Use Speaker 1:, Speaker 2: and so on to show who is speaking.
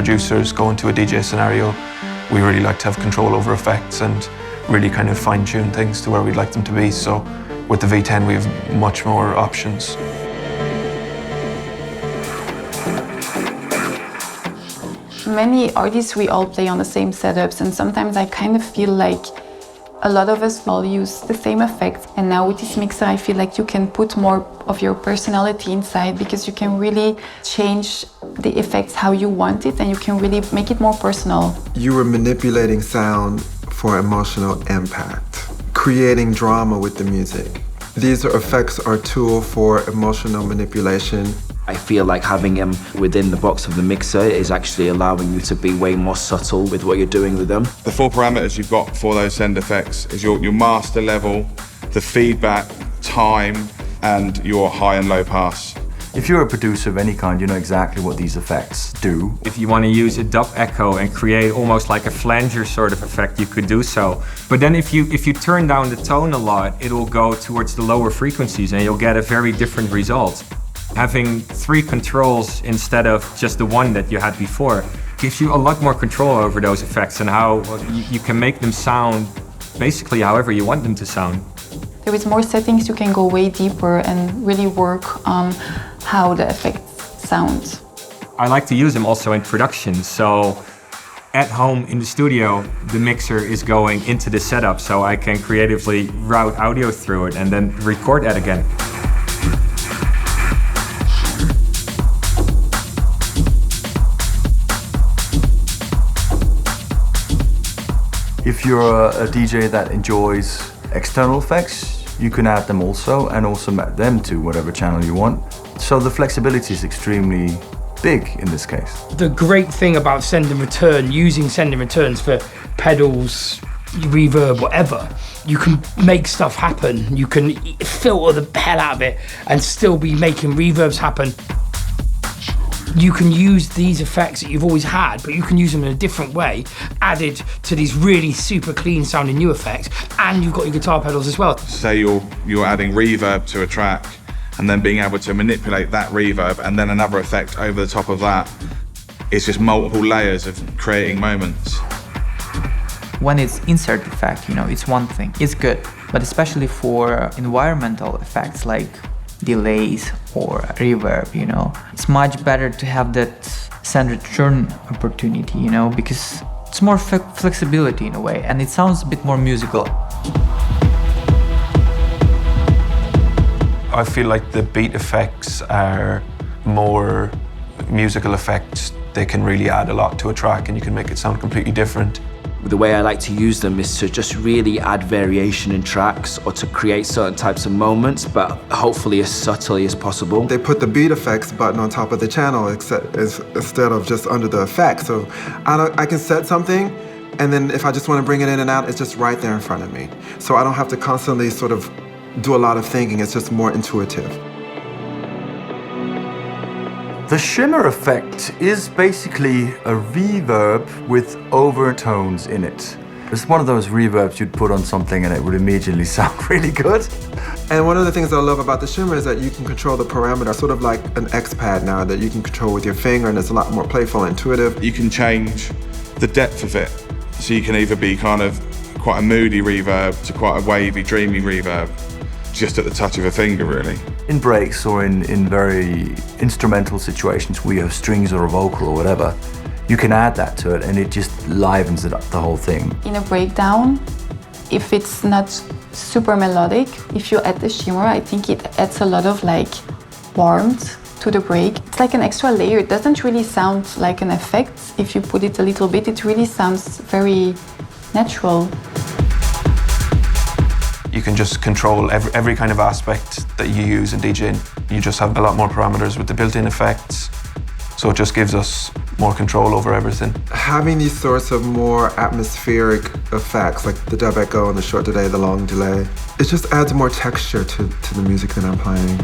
Speaker 1: producers go into a DJ scenario, we really like to have control over effects and really kind of fine-tune things to where we'd like them to be. So with the V10 we have much more options.
Speaker 2: Many artists, we all play on the same setups, and sometimes I kind of feel like a lot of us all use the same effects. And now with this mixer, I feel like you can put more of your personality inside, because you can really change the effects how you want it, and you can really make it more personal.
Speaker 3: You were manipulating sound for emotional impact, creating drama with the music. These effects are a tool for emotional manipulation.
Speaker 4: I feel like having them within the box of the mixer is actually allowing you to be way more subtle with what you're doing with them.
Speaker 5: The 4 parameters you've got for those send effects is your master level, the feedback, time, and your high and low pass.
Speaker 6: If you're a producer of any kind, you know exactly what these effects do.
Speaker 7: If you want to use a dub echo and create almost like a flanger sort of effect, you could do so. But then if you turn down the tone a lot, it'll go towards the lower frequencies and you'll get a very different result. Having 3 controls instead of just the one that you had before gives you a lot more control over those effects and how you can make them sound basically however you want them to sound.
Speaker 2: There is more settings, you can go way deeper and really work on how the effects sound.
Speaker 7: I like to use them also in production. So at home in the studio, the mixer is going into the setup so I can creatively route audio through it and then record that again.
Speaker 6: If you're a DJ that enjoys external effects, you can add them also and also map them to whatever channel you want. So the flexibility is extremely big in this case.
Speaker 8: The great thing about send and return, using send and returns for pedals, reverb, whatever, you can make stuff happen. You can filter the hell out of it and still be making reverbs happen. You can use these effects that you've always had, but you can use them in a different way, added to these really super clean sounding new effects, and you've got your guitar pedals as well.
Speaker 5: Say you're adding reverb to a track, and then being able to manipulate that reverb and then another effect over the top of that. It's just multiple layers of creating moments.
Speaker 9: When it's insert effect, it's one thing, it's good, but especially for environmental effects like delays or reverb, it's much better to have that send return opportunity, because it's more flexibility in a way, and it sounds a bit more musical.
Speaker 1: I feel like the beat effects are more musical effects. They can really add a lot to a track and you can make it sound completely different.
Speaker 4: The way I like to use them is to just really add variation in tracks or to create certain types of moments, but hopefully as subtly as possible.
Speaker 3: They put the beat effects button on top of the channel instead of just under the effects. So I can set something, and then if I just want to bring it in and out, it's just right there in front of me. So I don't have to constantly sort of do a lot of thinking, it's just more intuitive.
Speaker 6: The shimmer effect is basically a reverb with overtones in it. It's one of those reverbs you'd put on something and it would immediately sound really good.
Speaker 3: And one of the things I love about the shimmer is that you can control the parameter, sort of like an X-pad now that you can control with your finger, and it's a lot more playful and intuitive.
Speaker 5: You can change the depth of it. So you can either be kind of quite a moody reverb to quite a wavy, dreamy reverb, just at the touch of a finger, really.
Speaker 6: In breaks or in very instrumental situations where you have strings or a vocal or whatever, you can add that to it and it just livens it up, the whole thing.
Speaker 2: In a breakdown, if it's not super melodic, if you add the shimmer, I think it adds a lot of warmth to the break. It's like an extra layer. It doesn't really sound like an effect. If you put it a little bit, it really sounds very natural.
Speaker 1: You can just control every kind of aspect that you use in DJing. You just have a lot more parameters with the built-in effects, so it just gives us more control over everything.
Speaker 3: Having these sorts of more atmospheric effects, like the dub echo and the short delay, the long delay, it just adds more texture to the music that I'm playing.